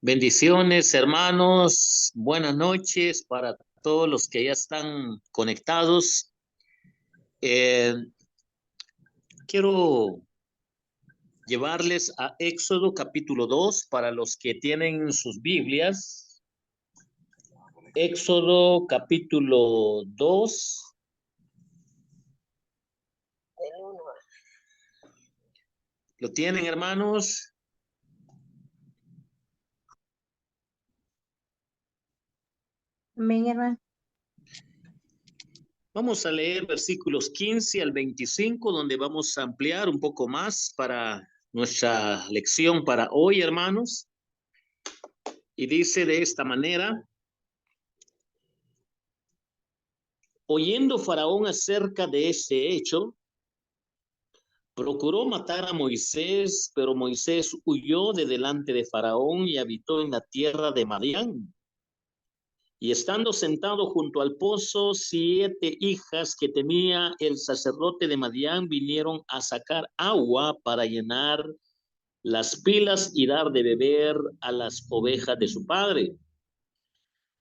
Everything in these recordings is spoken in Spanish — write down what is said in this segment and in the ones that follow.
Bendiciones, hermanos. Buenas noches para todos los que ya están conectados. Quiero llevarles a Éxodo capítulo 2 para los que tienen sus Biblias. Éxodo capítulo 2. ¿Lo tienen, hermanos? Amén, hermano. Vamos a leer versículos 15 al 25, donde vamos a ampliar un poco más para nuestra lección para hoy, hermanos. Y dice de esta manera: oyendo Faraón acerca de este hecho, procuró matar a Moisés, pero Moisés huyó de delante de Faraón y habitó en la tierra de Madián. Y estando sentado junto al pozo, 7 hijas que tenía el sacerdote de Madián vinieron a sacar agua para llenar las pilas y dar de beber a las ovejas de su padre.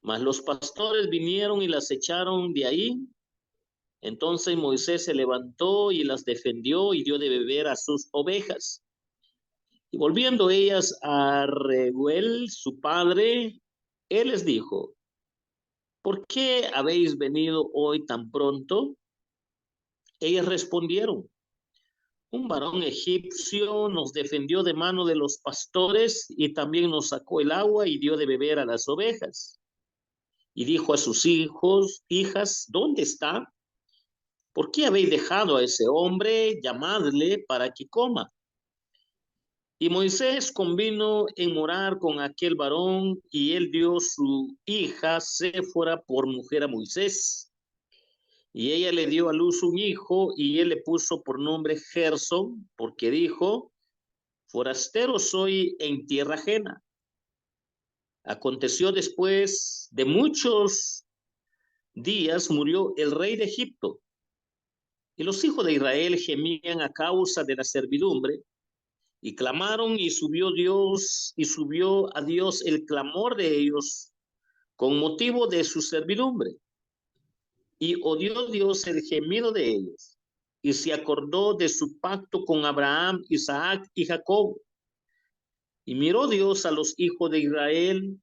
Mas los pastores vinieron y las echaron de ahí. Entonces Moisés se levantó y las defendió y dio de beber a sus ovejas. Y volviendo ellas a Reuel, su padre, él les dijo: ¿por qué habéis venido hoy tan pronto? Ellas respondieron: un varón egipcio nos defendió de mano de los pastores y también nos sacó el agua y dio de beber a las ovejas. Y dijo a sus hijas, ¿dónde está? ¿Por qué habéis dejado a ese hombre? Llamadle para que coma. Y Moisés convino en morar con aquel varón, y él dio su hija Séfora por mujer a Moisés. Y ella le dio a luz un hijo, y él le puso por nombre Gersón, porque dijo: forastero soy en tierra ajena. Aconteció después de muchos días, murió el rey de Egipto, y los hijos de Israel gemían a causa de la servidumbre, y clamaron, y subió a Dios el clamor de ellos con motivo de su servidumbre. Y oyó Dios el gemido de ellos, y se acordó de su pacto con Abraham, Isaac y Jacob. Y miró Dios a los hijos de Israel,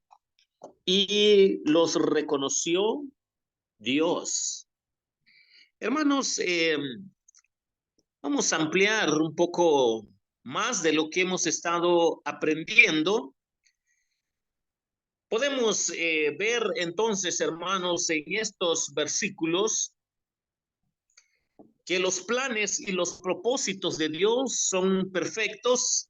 y los reconoció Dios. Hermanos, vamos a ampliar un poco más de lo que hemos estado aprendiendo. Podemos ver entonces, hermanos, en estos versículos que los planes y los propósitos de Dios son perfectos,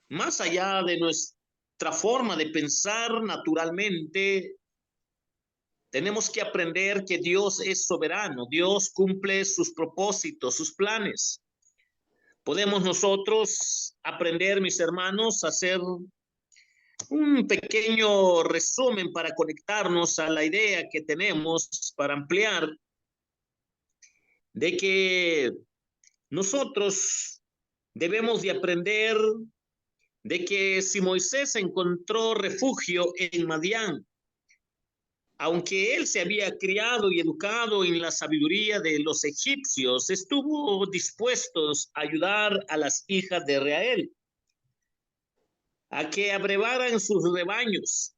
más allá de nuestra forma de pensar naturalmente. Tenemos que aprender que Dios es soberano, Dios cumple sus propósitos, sus planes. Podemos nosotros aprender, mis hermanos, a hacer un pequeño resumen para conectarnos a la idea que tenemos para ampliar, de que nosotros debemos de aprender de que si Moisés encontró refugio en Madián, aunque él se había criado y educado en la sabiduría de los egipcios, estuvo dispuesto a ayudar a las hijas de Israel a que abrevaran sus rebaños.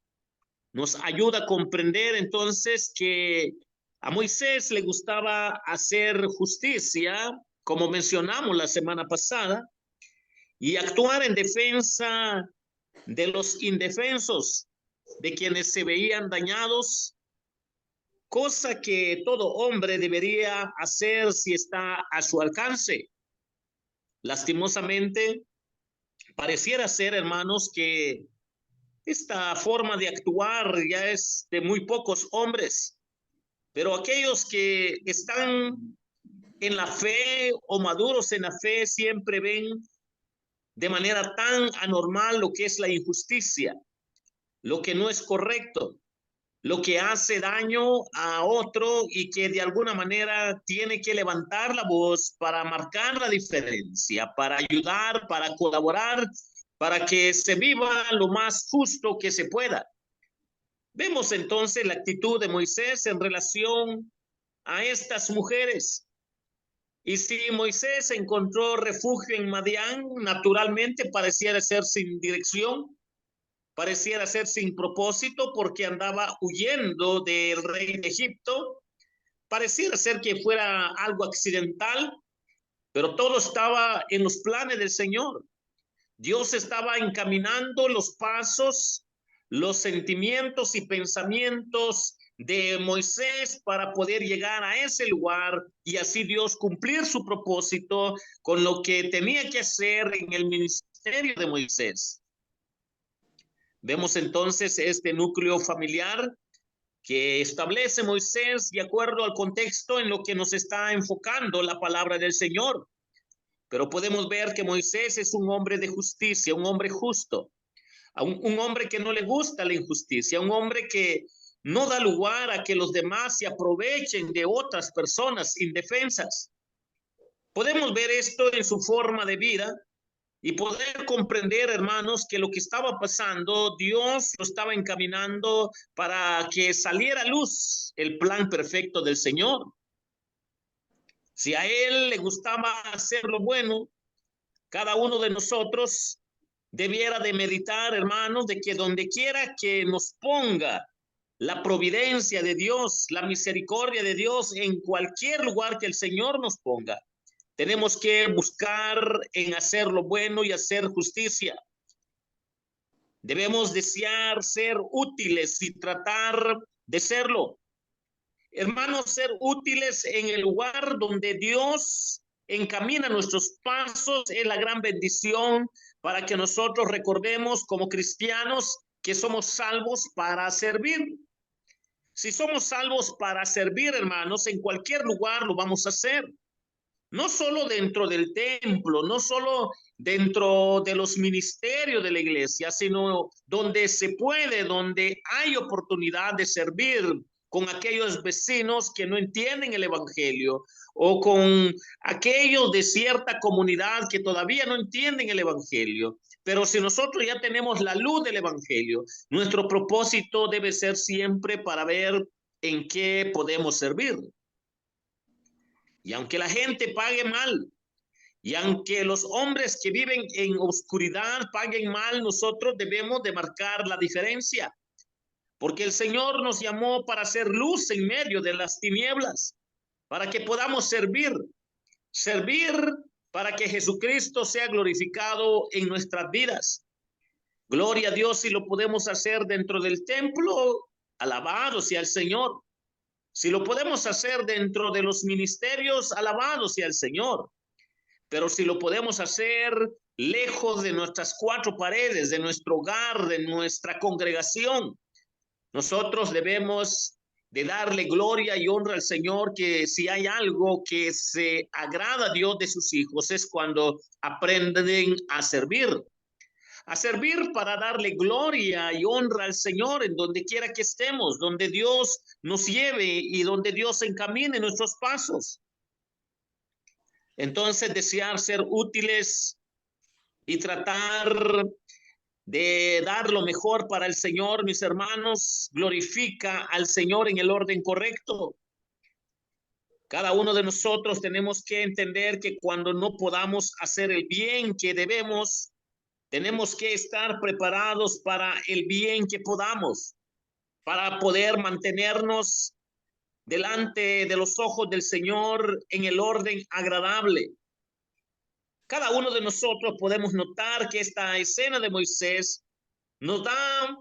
Nos ayuda a comprender entonces que a Moisés le gustaba hacer justicia, como mencionamos la semana pasada, y actuar en defensa de los indefensos, de quienes se veían dañados, cosa que todo hombre debería hacer si está a su alcance. Lastimosamente, pareciera ser, hermanos, que esta forma de actuar ya es de muy pocos hombres, pero aquellos que están en la fe o maduros en la fe siempre ven de manera tan anormal lo que es la injusticia, lo que no es correcto. lo que hace daño a otro y que de alguna manera tiene que levantar la voz para marcar la diferencia, para ayudar, para colaborar, para que se viva lo más justo que se pueda. Vemos entonces la actitud de Moisés en relación a estas mujeres. Y si Moisés encontró refugio en Madián, naturalmente pareciera ser sin dirección, pareciera ser sin propósito porque andaba huyendo del rey de Egipto. Pareciera ser que fuera algo accidental, pero todo estaba en los planes del Señor. Dios estaba encaminando los pasos, los sentimientos y pensamientos de Moisés para poder llegar a ese lugar y así Dios cumplir su propósito con lo que tenía que hacer en el ministerio de Moisés. Vemos entonces este núcleo familiar que establece Moisés de acuerdo al contexto en lo que nos está enfocando la palabra del Señor. Pero podemos ver que Moisés es un hombre de justicia, un hombre justo, un hombre que no le gusta la injusticia, un hombre que no da lugar a que los demás se aprovechen de otras personas indefensas. Podemos ver esto en su forma de vida y poder comprender, hermanos, que lo que estaba pasando, Dios lo estaba encaminando para que saliera a luz el plan perfecto del Señor. Si a Él le gustaba hacer lo bueno, cada uno de nosotros debiera de meditar, hermanos, de que donde quiera que nos ponga la providencia de Dios, la misericordia de Dios, en cualquier lugar que el Señor nos ponga, tenemos que buscar en hacer lo bueno y hacer justicia. Debemos desear ser útiles y tratar de serlo. Hermanos, ser útiles en el lugar donde Dios encamina nuestros pasos es la gran bendición para que nosotros recordemos como cristianos que somos salvos para servir. Si somos salvos para servir, hermanos, en cualquier lugar lo vamos a hacer. No solo dentro del templo, no solo dentro de los ministerios de la iglesia, sino donde se puede, donde hay oportunidad de servir con aquellos vecinos que no entienden el evangelio o con aquellos de cierta comunidad que todavía no entienden el evangelio. Pero si nosotros ya tenemos la luz del evangelio, nuestro propósito debe ser siempre para ver en qué podemos servir. Y aunque la gente pague mal, y aunque los hombres que viven en oscuridad paguen mal, nosotros debemos de marcar la diferencia. Porque el Señor nos llamó para hacer luz en medio de las tinieblas, para que podamos servir. Servir para que Jesucristo sea glorificado en nuestras vidas. Gloria a Dios si lo podemos hacer dentro del templo, alabado sea el Señor. Si lo podemos hacer dentro de los ministerios, alabado sea el Señor. Pero si lo podemos hacer lejos de nuestras cuatro paredes, de nuestro hogar, de nuestra congregación, nosotros debemos de darle gloria y honra al Señor, que si hay algo que se agrada a Dios de sus hijos es cuando aprenden a servir para darle gloria y honra al Señor en donde quiera que estemos, donde Dios nos lleve y donde Dios encamine nuestros pasos. Entonces, desear ser útiles y tratar de dar lo mejor para el Señor, mis hermanos, glorifica al Señor en el orden correcto. Cada uno de nosotros tenemos que entender que cuando no podamos hacer el bien que debemos, tenemos que estar preparados para el bien que podamos, para poder mantenernos delante de los ojos del Señor en el orden agradable. Cada uno de nosotros podemos notar que esta escena de Moisés nos da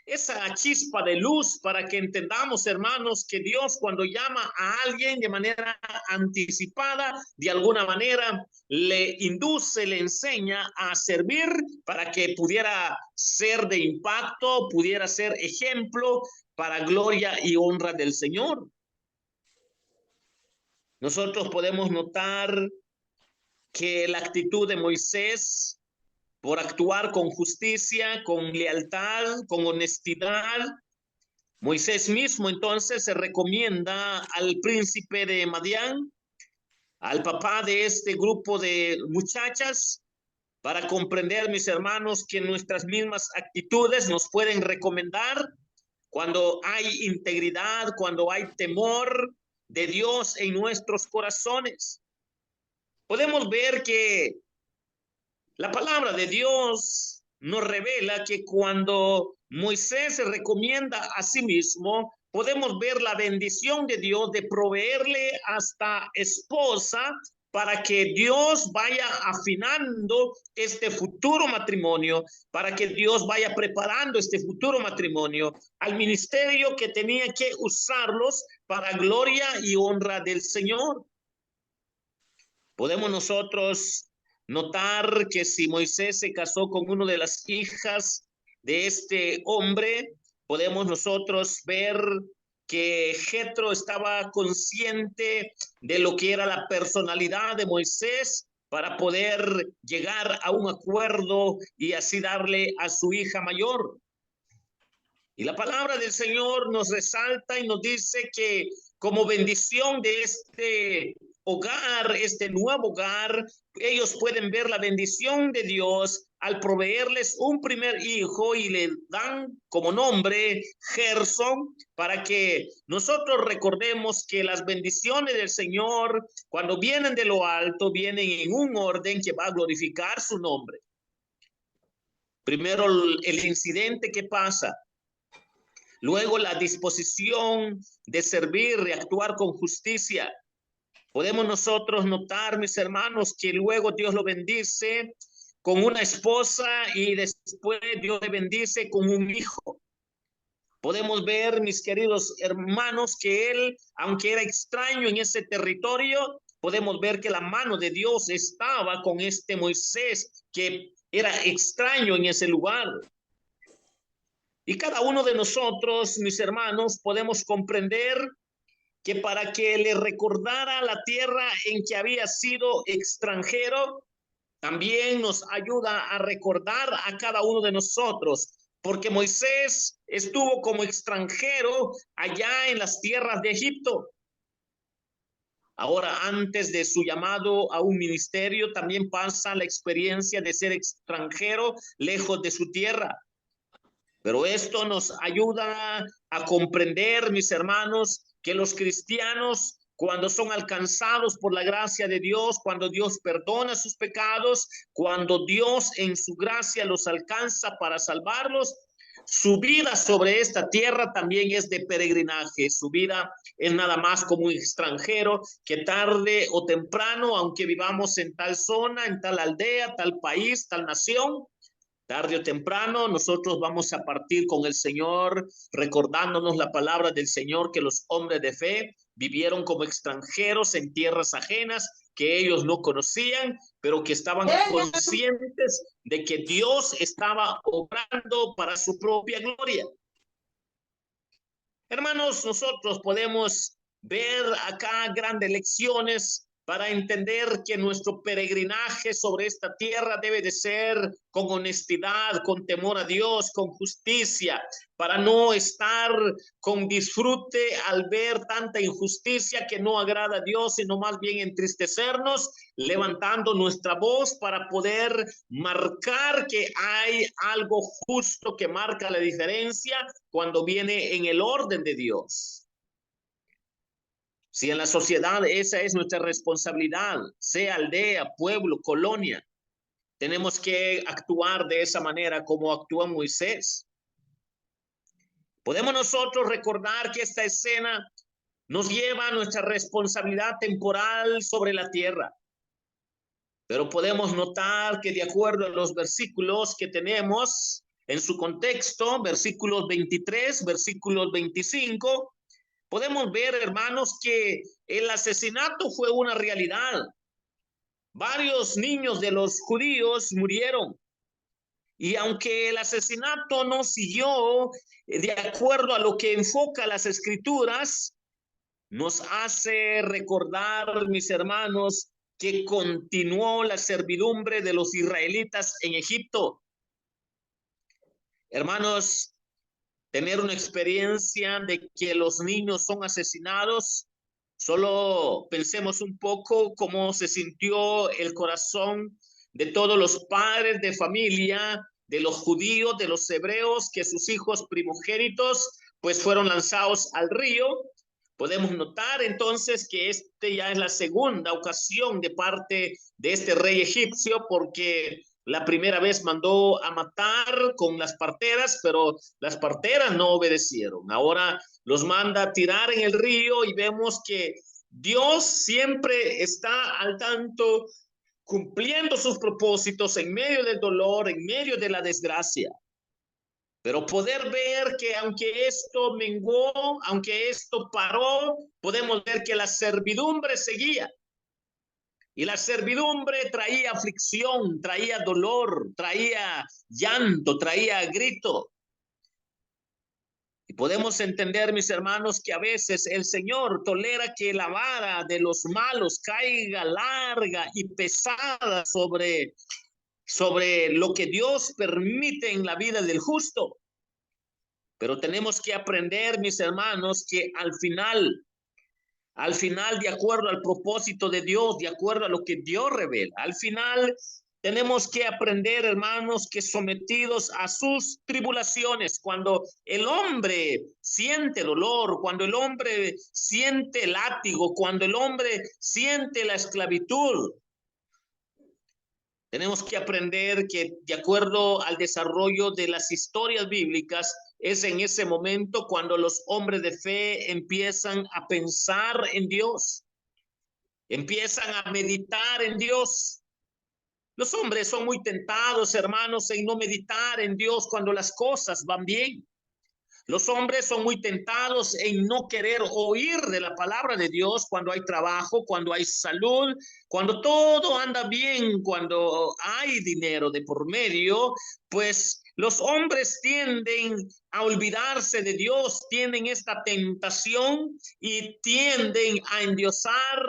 esa chispa de luz para que entendamos, hermanos, que Dios cuando llama a alguien de manera anticipada, de alguna manera le induce, le enseña a servir para que pudiera ser de impacto, pudiera ser ejemplo para gloria y honra del Señor. Nosotros podemos notar que la actitud de Moisés, por actuar con justicia, con lealtad, con honestidad, Moisés mismo entonces se recomienda al príncipe de Madián, al papá de este grupo de muchachas, para comprender, mis hermanos, que nuestras mismas actitudes nos pueden recomendar cuando hay integridad, cuando hay temor de Dios en nuestros corazones. Podemos ver que la palabra de Dios nos revela que cuando Moisés se recomienda a sí mismo, podemos ver la bendición de Dios de proveerle hasta esposa para que Dios vaya afinando este futuro matrimonio, para que Dios vaya preparando este futuro matrimonio al ministerio que tenía que usarlos para gloria y honra del Señor. Podemos nosotros notar que si Moisés se casó con una de las hijas de este hombre, podemos nosotros ver que Jetro estaba consciente de lo que era la personalidad de Moisés para poder llegar a un acuerdo y así darle a su hija mayor. Y la palabra del Señor nos resalta y nos dice que como bendición de este hogar, este nuevo hogar, ellos pueden ver la bendición de Dios al proveerles un primer hijo y le dan como nombre Gerson, para que nosotros recordemos que las bendiciones del Señor, cuando vienen de lo alto, vienen en un orden que va a glorificar su nombre. Primero el incidente que pasa, luego la disposición de servir y actuar con justicia. Podemos nosotros notar, mis hermanos, que luego Dios lo bendice con una esposa y después Dios le bendice con un hijo. Podemos ver, mis queridos hermanos, que él, aunque era extraño en ese territorio, podemos ver que la mano de Dios estaba con este Moisés, que era extraño en ese lugar. Y cada uno de nosotros, mis hermanos, podemos comprender que para que le recordara la tierra en que había sido extranjero, también nos ayuda a recordar a cada uno de nosotros, porque Moisés estuvo como extranjero allá en las tierras de Egipto. Ahora, antes de su llamado a un ministerio, también pasa la experiencia de ser extranjero lejos de su tierra. Pero esto nos ayuda a comprender, mis hermanos, que los cristianos, cuando son alcanzados por la gracia de Dios, cuando Dios perdona sus pecados, cuando Dios en su gracia los alcanza para salvarlos, su vida sobre esta tierra también es de peregrinaje. Su vida es nada más como un extranjero que tarde o temprano, aunque vivamos en tal zona, en tal aldea, tal país, tal nación, tarde o temprano nosotros vamos a partir con el Señor, recordándonos la palabra del Señor, que los hombres de fe vivieron como extranjeros en tierras ajenas que ellos no conocían, pero que estaban conscientes de que Dios estaba obrando para su propia gloria. Hermanos, nosotros podemos ver acá grandes lecciones para entender que nuestro peregrinaje sobre esta tierra debe de ser con honestidad, con temor a Dios, con justicia, para no estar con disfrute al ver tanta injusticia que no agrada a Dios, sino más bien entristecernos, levantando nuestra voz para poder marcar que hay algo justo que marca la diferencia cuando viene en el orden de Dios. Si en la sociedad esa es nuestra responsabilidad, sea aldea, pueblo, colonia, tenemos que actuar de esa manera como actuó Moisés. Podemos nosotros recordar que esta escena nos lleva a nuestra responsabilidad temporal sobre la tierra. Pero podemos notar que de acuerdo a los versículos que tenemos en su contexto, versículos 23, versículos 25, podemos ver, hermanos, que el asesinato fue una realidad. Varios niños de los judíos murieron. Y aunque el asesinato no siguió de acuerdo a lo que enfoca las escrituras, nos hace recordar, mis hermanos, que continuó la servidumbre de los israelitas en Egipto. Hermanos, tener una experiencia de que los niños son asesinados. Solo pensemos un poco cómo se sintió el corazón de todos los padres de familia, de los judíos, de los hebreos, que sus hijos primogénitos pues fueron lanzados al río. Podemos notar entonces que ya es la segunda ocasión de parte de este rey egipcio, porque la primera vez mandó a matar con las parteras, pero las parteras no obedecieron. Ahora los manda a tirar en el río y vemos que Dios siempre está al tanto, cumpliendo sus propósitos en medio del dolor, en medio de la desgracia. Pero poder ver que aunque esto menguó, aunque esto paró, podemos ver que la servidumbre seguía. Y la servidumbre traía aflicción, traía dolor, traía llanto, traía grito. Y podemos entender, mis hermanos, que a veces el Señor tolera que la vara de los malos caiga larga y pesada sobre lo que Dios permite en la vida del justo. Pero tenemos que aprender, mis hermanos, que al final, de acuerdo al propósito de Dios, de acuerdo a lo que Dios revela, al final tenemos que aprender, hermanos, que sometidos a sus tribulaciones, cuando el hombre siente dolor, cuando el hombre siente látigo, cuando el hombre siente la esclavitud, tenemos que aprender que de acuerdo al desarrollo de las historias bíblicas, es en ese momento cuando los hombres de fe empiezan a pensar en Dios, empiezan a meditar en Dios. Los hombres son muy tentados, hermanos, en no meditar en Dios cuando las cosas van bien. Los hombres son muy tentados en no querer oír de la palabra de Dios cuando hay trabajo, cuando hay salud, cuando todo anda bien, cuando hay dinero de por medio, pues los hombres tienden a olvidarse de Dios, tienen esta tentación y tienden a endiosar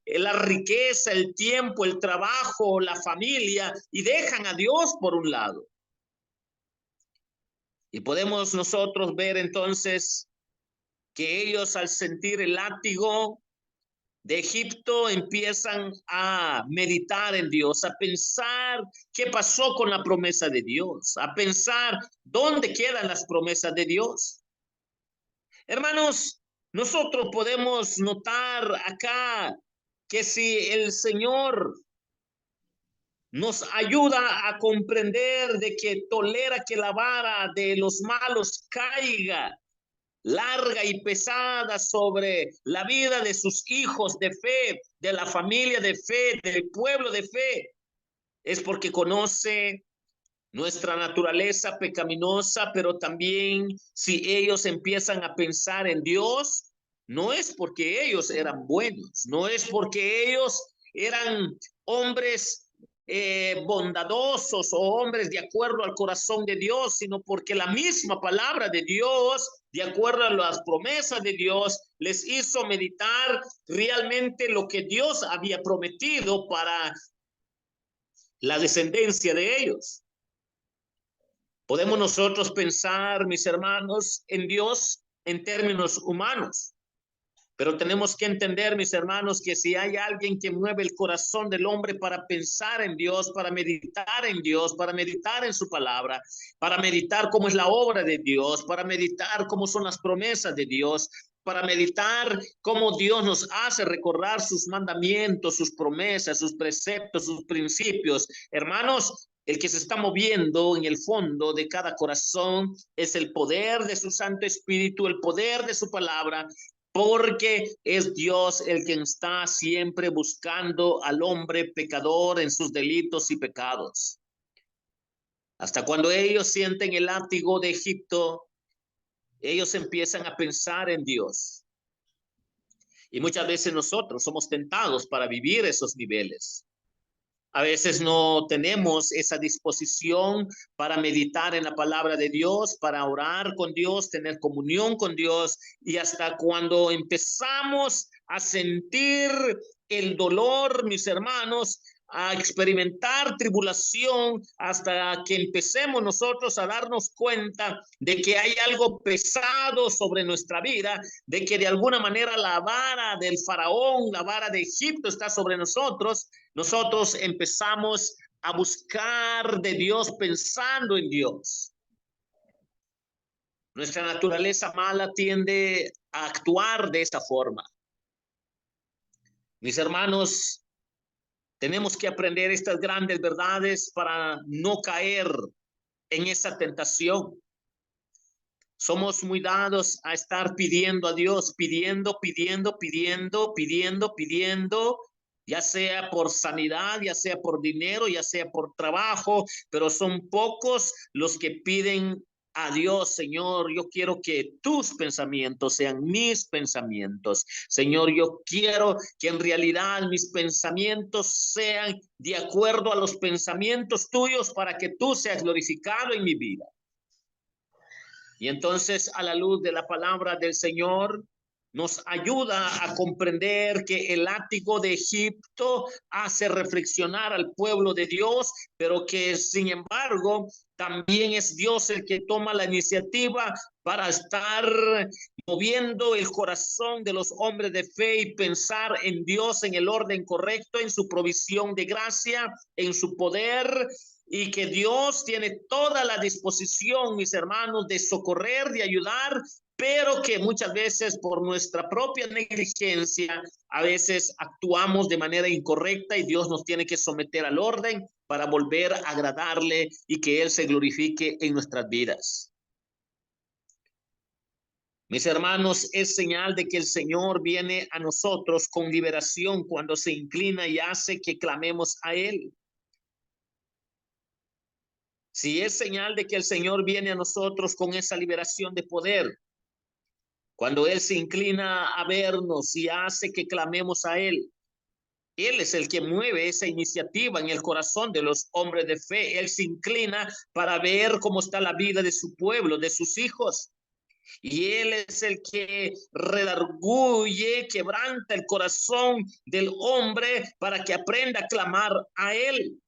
la riqueza, el tiempo, el trabajo, la familia, y dejan a Dios por un lado. Y podemos nosotros ver entonces que ellos, al sentir el látigo de Egipto, empiezan a meditar en Dios, a pensar qué pasó con la promesa de Dios, a pensar dónde quedan las promesas de Dios. Hermanos, nosotros podemos notar acá que si el Señor nos ayuda a comprender de que tolera que la vara de los malos caiga larga y pesada sobre la vida de sus hijos de fe, de la familia de fe, del pueblo de fe, es porque conoce nuestra naturaleza pecaminosa, pero también si ellos empiezan a pensar en Dios, no es porque ellos eran buenos, no es porque ellos eran hombres bondadosos o hombres de acuerdo al corazón de Dios, sino porque la misma palabra de Dios, de acuerdo a las promesas de Dios, les hizo meditar realmente lo que Dios había prometido para la descendencia de ellos. Podemos nosotros pensar, mis hermanos, en Dios en términos humanos, pero tenemos que entender, mis hermanos, que si hay alguien que mueve el corazón del hombre para pensar en Dios, para meditar en Dios, para meditar en su palabra, para meditar cómo es la obra de Dios, para meditar cómo son las promesas de Dios, para meditar cómo Dios nos hace recordar sus mandamientos, sus promesas, sus preceptos, sus principios. Hermanos, el que se está moviendo en el fondo de cada corazón es el poder de su Santo Espíritu, el poder de su palabra, porque es Dios el que está siempre buscando al hombre pecador en sus delitos y pecados. Hasta cuando ellos sienten el látigo de Egipto, ellos empiezan a pensar en Dios. Y muchas veces nosotros somos tentados para vivir esos niveles. A veces no tenemos esa disposición para meditar en la palabra de Dios, para orar con Dios, tener comunión con Dios. Y hasta cuando empezamos a sentir el dolor, mis hermanos, a experimentar tribulación hasta que empecemos nosotros a darnos cuenta de que hay algo pesado sobre nuestra vida, de que de alguna manera la vara del faraón, la vara de Egipto está sobre nosotros. Nosotros empezamos a buscar de Dios pensando en Dios. Nuestra naturaleza mala tiende a actuar de esa forma. Mis hermanos, tenemos que aprender estas grandes verdades para no caer en esa tentación. Somos muy dados a estar pidiendo a Dios, pidiendo, ya sea por sanidad, ya sea por dinero, ya sea por trabajo, pero son pocos los que piden a Dios: Señor, yo quiero que tus pensamientos sean mis pensamientos. Señor, yo quiero que en realidad mis pensamientos sean de acuerdo a los pensamientos tuyos para que tú seas glorificado en mi vida. Y entonces, a la luz de la palabra del Señor, nos ayuda a comprender que el látigo de Egipto hace reflexionar al pueblo de Dios, pero que sin embargo también es Dios el que toma la iniciativa para estar moviendo el corazón de los hombres de fe y pensar en Dios en el orden correcto, en su provisión de gracia, en su poder, y que Dios tiene toda la disposición, mis hermanos, de socorrer, de ayudar, pero que muchas veces por nuestra propia negligencia, a veces actuamos de manera incorrecta y Dios nos tiene que someter al orden para volver a agradarle y que Él se glorifique en nuestras vidas. Mis hermanos, es señal de que el Señor viene a nosotros con liberación cuando se inclina y hace que clamemos a Él. Si es señal de que el Señor viene a nosotros con esa liberación de poder, cuando Él se inclina a vernos y hace que clamemos a Él, Él es el que mueve esa iniciativa en el corazón de los hombres de fe. Él se inclina para ver cómo está la vida de su pueblo, de sus hijos. Y Él es el que redarguye, quebranta el corazón del hombre para que aprenda a clamar a Él.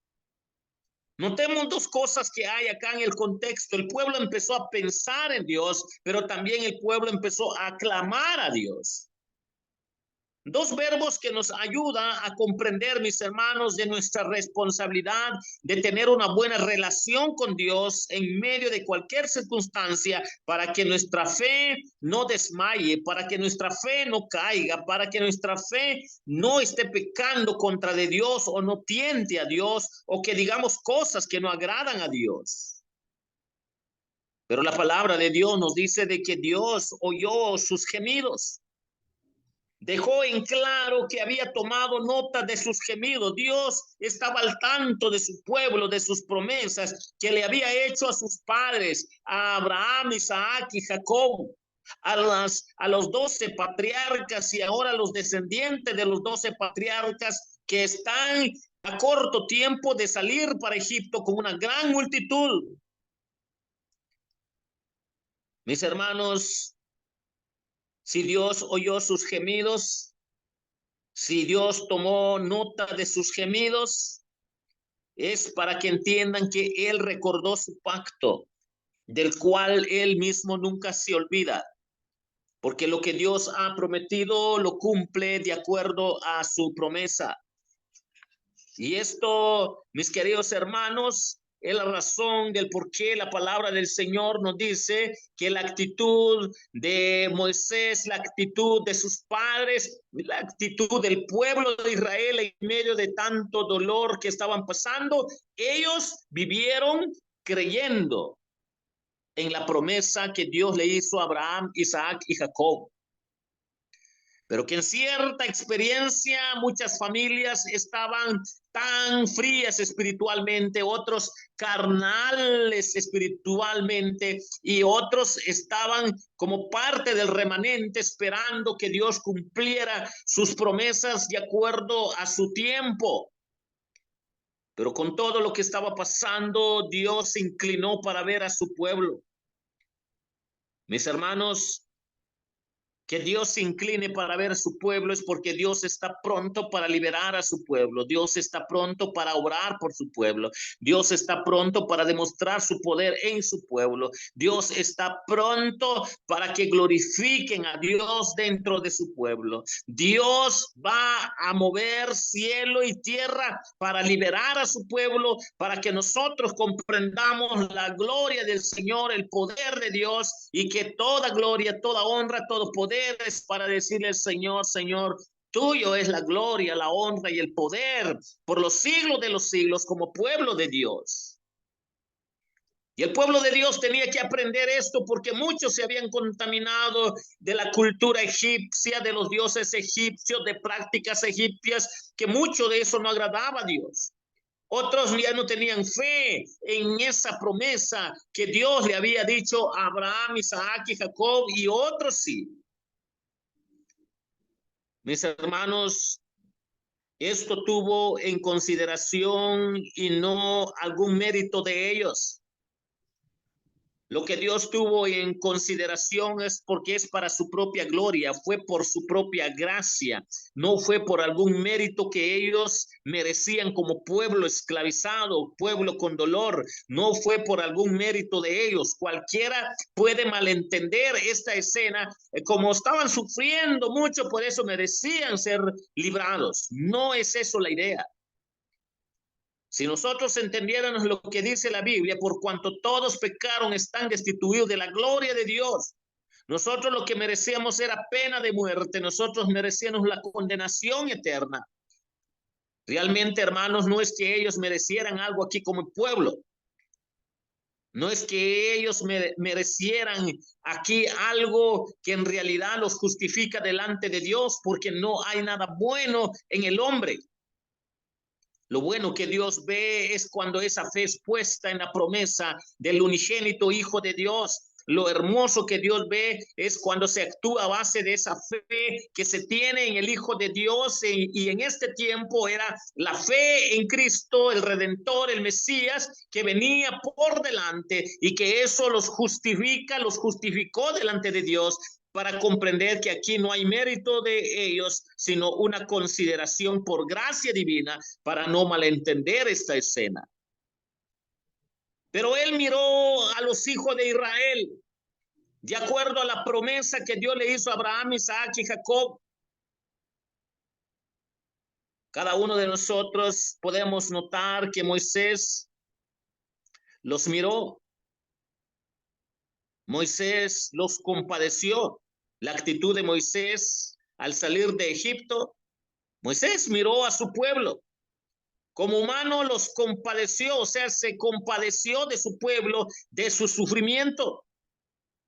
Notemos dos cosas que hay acá en el contexto. El pueblo empezó a pensar en Dios, pero también el pueblo empezó a clamar a Dios. Dos verbos que nos ayudan a comprender, mis hermanos, de nuestra responsabilidad de tener una buena relación con Dios en medio de cualquier circunstancia, para que nuestra fe no desmaye, para que nuestra fe no caiga, para que nuestra fe no esté pecando contra de Dios o no tiente a Dios o que digamos cosas que no agradan a Dios. Pero la palabra de Dios nos dice de que Dios oyó sus gemidos. Dejó en claro que había tomado nota de sus gemidos. Dios estaba al tanto de su pueblo, de sus promesas que le había hecho a sus padres, a Abraham, Isaac y Jacob, a los 12 patriarcas y ahora los descendientes de los 12 patriarcas que están a corto tiempo de salir para Egipto con una gran multitud. Mis hermanos, si Dios oyó sus gemidos, si Dios tomó nota de sus gemidos, es para que entiendan que Él recordó su pacto, del cual Él mismo nunca se olvida, porque lo que Dios ha prometido lo cumple de acuerdo a su promesa. Y esto, mis queridos hermanos, es la razón del por qué la palabra del Señor nos dice que la actitud de Moisés, la actitud de sus padres, la actitud del pueblo de Israel en medio de tanto dolor que estaban pasando, ellos vivieron creyendo en la promesa que Dios le hizo a Abraham, Isaac y Jacob. Pero que en cierta experiencia muchas familias estaban tan frías espiritualmente, otros carnales espiritualmente, y otros estaban como parte del remanente esperando que Dios cumpliera sus promesas de acuerdo a su tiempo. Pero con todo lo que estaba pasando, Dios se inclinó para ver a su pueblo. Mis hermanos, Que Dios se incline para ver a su pueblo es porque Dios está pronto para liberar a su pueblo. Dios está pronto para obrar por su pueblo. Dios está pronto para demostrar su poder en su pueblo. Dios está pronto para que glorifiquen a Dios dentro de su pueblo. Dios va a mover cielo y tierra para liberar a su pueblo, para que nosotros comprendamos la gloria del Señor, el poder de Dios, y que toda gloria, toda honra, todo poder es para decirle al Señor, Señor, tuyo es la gloria, la honra y el poder por los siglos de los siglos como pueblo de Dios. Y el pueblo de Dios tenía que aprender esto porque muchos se habían contaminado de la cultura egipcia, de los dioses egipcios, de prácticas egipcias, que mucho de eso no agradaba a Dios. Otros ya no tenían fe en esa promesa que Dios le había dicho a Abraham, Isaac y Jacob, y otros sí. Mis hermanos, esto tuvo en consideración y no algún mérito de ellos. Lo que Dios tuvo en consideración es porque es para su propia gloria, fue por su propia gracia, no fue por algún mérito que ellos merecían como pueblo esclavizado, pueblo con dolor, no fue por algún mérito de ellos. Cualquiera puede malentender esta escena como estaban sufriendo mucho, por eso merecían ser librados. No es eso la idea. Si nosotros entendiéramos lo que dice la Biblia, por cuanto todos pecaron, están destituidos de la gloria de Dios. Nosotros lo que merecíamos era pena de muerte, nosotros merecíamos la condenación eterna. Realmente, hermanos, no es que ellos merecieran algo aquí como pueblo. No es que ellos merecieran aquí algo que en realidad los justifica delante de Dios, porque no hay nada bueno en el hombre. Lo bueno que Dios ve es cuando esa fe es puesta en la promesa del unigénito Hijo de Dios. Lo hermoso que Dios ve es cuando se actúa a base de esa fe que se tiene en el Hijo de Dios, y en este tiempo era la fe en Cristo, el Redentor, el Mesías, que venía por delante y que eso los justifica, los justificó delante de Dios, para comprender que aquí no hay mérito de ellos, sino una consideración por gracia divina, para no malentender esta escena. Pero él miró a los hijos de Israel, de acuerdo a la promesa que Dios le hizo a Abraham, Isaac y Jacob. Cada uno de nosotros podemos notar que Moisés los miró. Moisés los compadeció. La actitud de Moisés al salir de Egipto, Moisés miró a su pueblo. Como humano los compadeció, o sea, se compadeció de su pueblo, de su sufrimiento.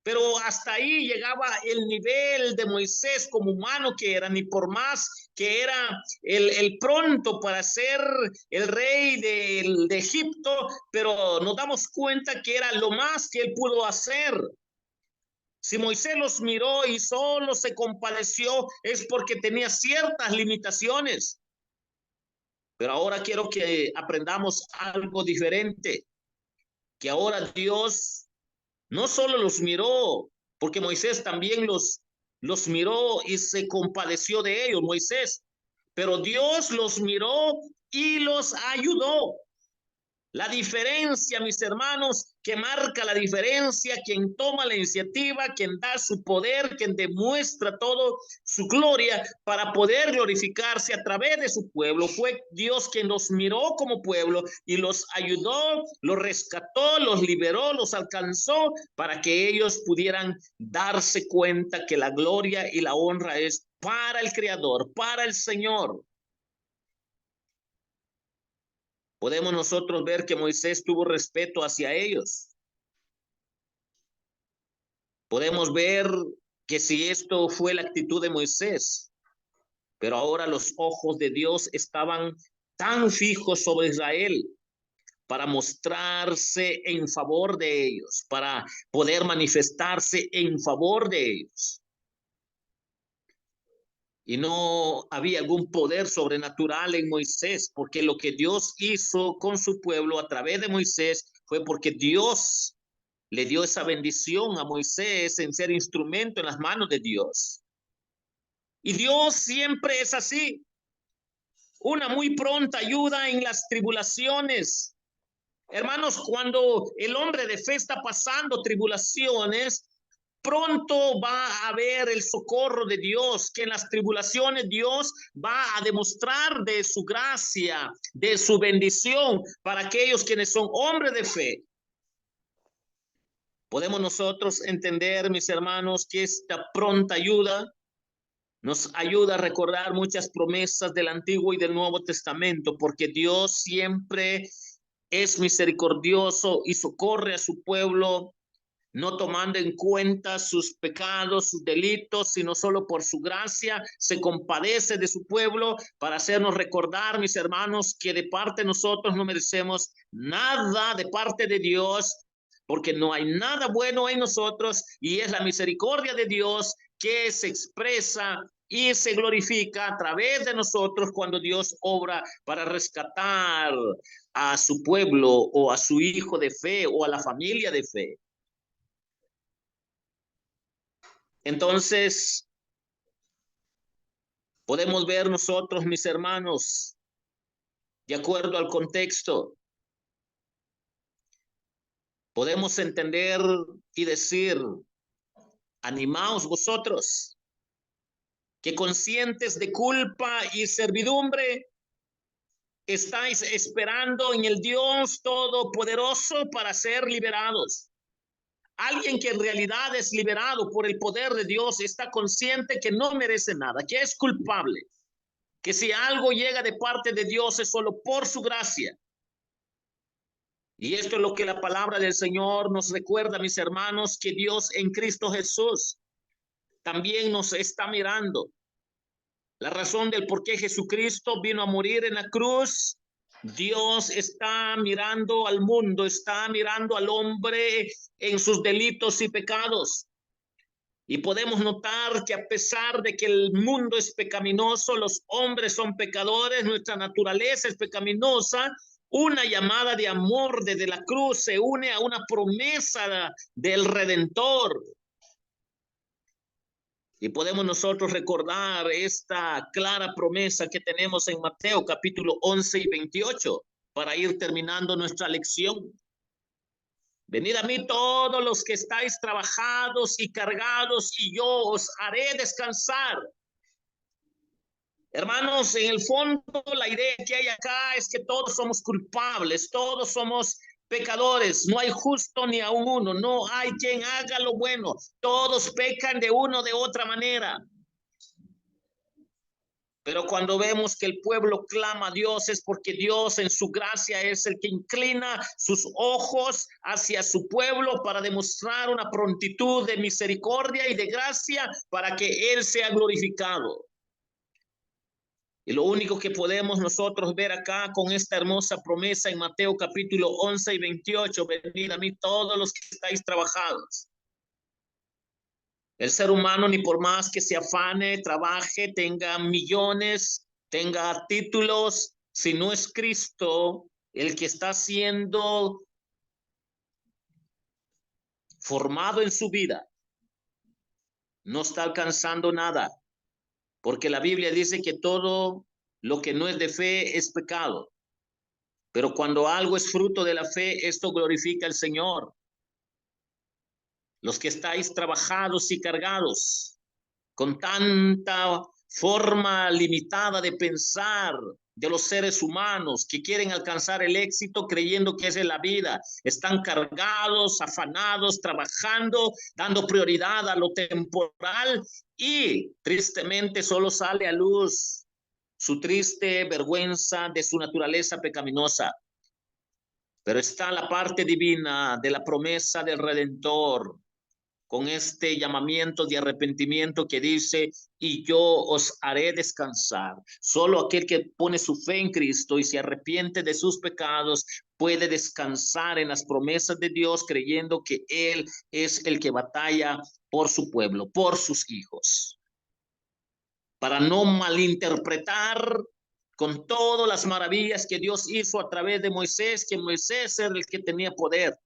Pero hasta ahí llegaba el nivel de Moisés como humano que era, ni por más que era el pronto para ser el rey de Egipto, pero nos damos cuenta que era lo más que él pudo hacer. Si Moisés los miró y solo se compadeció, es porque tenía ciertas limitaciones. Pero ahora quiero que aprendamos algo diferente, que ahora Dios no solo los miró, porque Moisés también los miró y se compadeció de ellos, Moisés, pero Dios los miró y los ayudó. La diferencia, mis hermanos, que marca la diferencia, quien toma la iniciativa, quien da su poder, quien demuestra todo su gloria para poder glorificarse a través de su pueblo, fue Dios quien los miró como pueblo y los ayudó, los rescató, los liberó, los alcanzó para que ellos pudieran darse cuenta que la gloria y la honra es para el Creador, para el Señor. Podemos nosotros ver que Moisés tuvo respeto hacia ellos. Podemos ver que si esto fue la actitud de Moisés, pero ahora los ojos de Dios estaban tan fijos sobre Israel para mostrarse en favor de ellos, para poder manifestarse en favor de ellos. Y no había algún poder sobrenatural en Moisés, porque lo que Dios hizo con su pueblo a través de Moisés fue porque Dios le dio esa bendición a Moisés en ser instrumento en las manos de Dios. Y Dios siempre es así. Una muy pronta ayuda en las tribulaciones. Hermanos, cuando el hombre de fe está pasando tribulaciones, pronto va a haber el socorro de Dios, que en las tribulaciones Dios va a demostrar de su gracia, de su bendición para aquellos quienes son hombres de fe. Podemos nosotros entender, mis hermanos, que esta pronta ayuda nos ayuda a recordar muchas promesas del Antiguo y del Nuevo Testamento, porque Dios siempre es misericordioso y socorre a su pueblo, no tomando en cuenta sus pecados, sus delitos, sino solo por su gracia se compadece de su pueblo para hacernos recordar, mis hermanos, que de parte de nosotros no merecemos nada de parte de Dios, porque no hay nada bueno en nosotros y es la misericordia de Dios que se expresa y se glorifica a través de nosotros cuando Dios obra para rescatar a su pueblo o a su hijo de fe o a la familia de fe. Entonces, podemos ver nosotros, mis hermanos, de acuerdo al contexto, podemos entender y decir, animaos vosotros, que conscientes de culpa y servidumbre, estáis esperando en el Dios Todopoderoso para ser liberados. Alguien que en realidad es liberado por el poder de Dios está consciente que no merece nada, que es culpable, que si algo llega de parte de Dios es solo por su gracia. Y esto es lo que la palabra del Señor nos recuerda, mis hermanos, que Dios en Cristo Jesús también nos está mirando. La razón del por qué Jesucristo vino a morir en la cruz, Dios está mirando al mundo, está mirando al hombre en sus delitos y pecados. Y podemos notar que a pesar de que el mundo es pecaminoso, los hombres son pecadores, nuestra naturaleza es pecaminosa, una llamada de amor desde la cruz se une a una promesa del Redentor. Y podemos nosotros recordar esta clara promesa que tenemos en Mateo capítulo 11 y 28 para ir terminando nuestra lección. Venid a mí todos los que estáis trabajados y cargados y yo os haré descansar. Hermanos, en el fondo la idea que hay acá es que todos somos culpables, todos somos pecadores, no hay justo ni a uno, no hay quien haga lo bueno, todos pecan de una o de otra manera. Pero cuando vemos que el pueblo clama a Dios es porque Dios en su gracia es el que inclina sus ojos hacia su pueblo para demostrar una prontitud de misericordia y de gracia para que Él sea glorificado. Y lo único que podemos nosotros ver acá con esta hermosa promesa en Mateo capítulo 11 y 28, venid a mí todos los que estáis trabajados. El ser humano, ni por más que se afane, trabaje, tenga millones, tenga títulos, si no es Cristo el que está siendo formado en su vida, no está alcanzando nada, porque la Biblia dice que todo lo que no es de fe es pecado. Pero cuando algo es fruto de la fe, esto glorifica al Señor. Los que estáis trabajados y cargados, con tanta forma limitada de pensar de los seres humanos que quieren alcanzar el éxito creyendo que esa es la vida. Están cargados, afanados, trabajando, dando prioridad a lo temporal y tristemente solo sale a luz su triste vergüenza de su naturaleza pecaminosa. Pero está la parte divina de la promesa del Redentor, con este llamamiento de arrepentimiento que dice, y yo os haré descansar. Solo aquel que pone su fe en Cristo y se arrepiente de sus pecados puede descansar en las promesas de Dios, creyendo que Él es el que batalla por su pueblo, por sus hijos. Para no malinterpretar con todas las maravillas que Dios hizo a través de Moisés, que Moisés era el que tenía poder,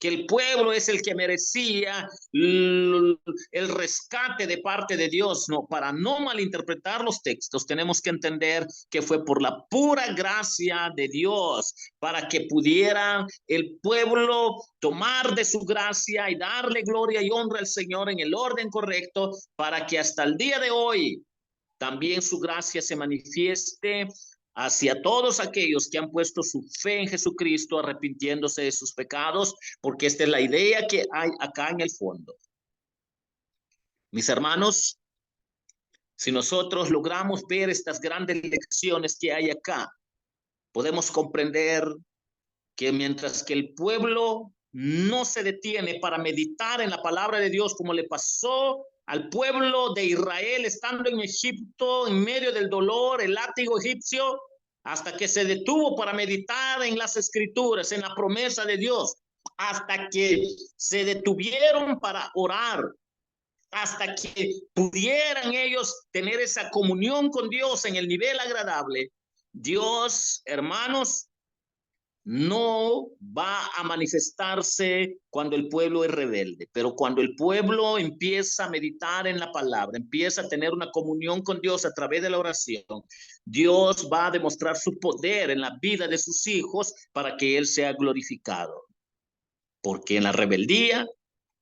que el pueblo es el que merecía el rescate de parte de Dios. No, para no malinterpretar los textos, tenemos que entender que fue por la pura gracia de Dios, para que pudiera el pueblo tomar de su gracia y darle gloria y honra al Señor en el orden correcto, para que hasta el día de hoy también su gracia se manifieste hacia todos aquellos que han puesto su fe en Jesucristo, arrepintiéndose de sus pecados, porque esta es la idea que hay acá en el fondo. Mis hermanos, si nosotros logramos ver estas grandes lecciones que hay acá, podemos comprender que mientras que el pueblo no se detiene para meditar en la palabra de Dios, como le pasó al pueblo de Israel estando en Egipto, en medio del dolor, el látigo egipcio, hasta que se detuvo para meditar en las escrituras, en la promesa de Dios, hasta que se detuvieron para orar, hasta que pudieran ellos tener esa comunión con Dios en el nivel agradable. Dios, hermanos, no va a manifestarse cuando el pueblo es rebelde, pero cuando el pueblo empieza a meditar en la palabra, empieza a tener una comunión con Dios a través de la oración, Dios va a demostrar su poder en la vida de sus hijos para que Él sea glorificado. Porque en la rebeldía,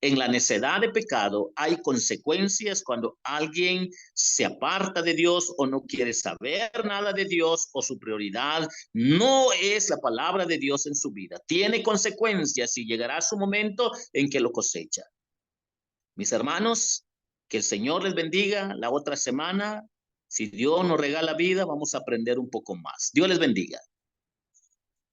en la necedad de pecado, hay consecuencias cuando alguien se aparta de Dios o no quiere saber nada de Dios, o su prioridad no es la palabra de Dios en su vida. Tiene consecuencias y llegará su momento en que lo cosecha. Mis hermanos, que el Señor les bendiga. La otra semana, si Dios nos regala vida, vamos a aprender un poco más. Dios les bendiga.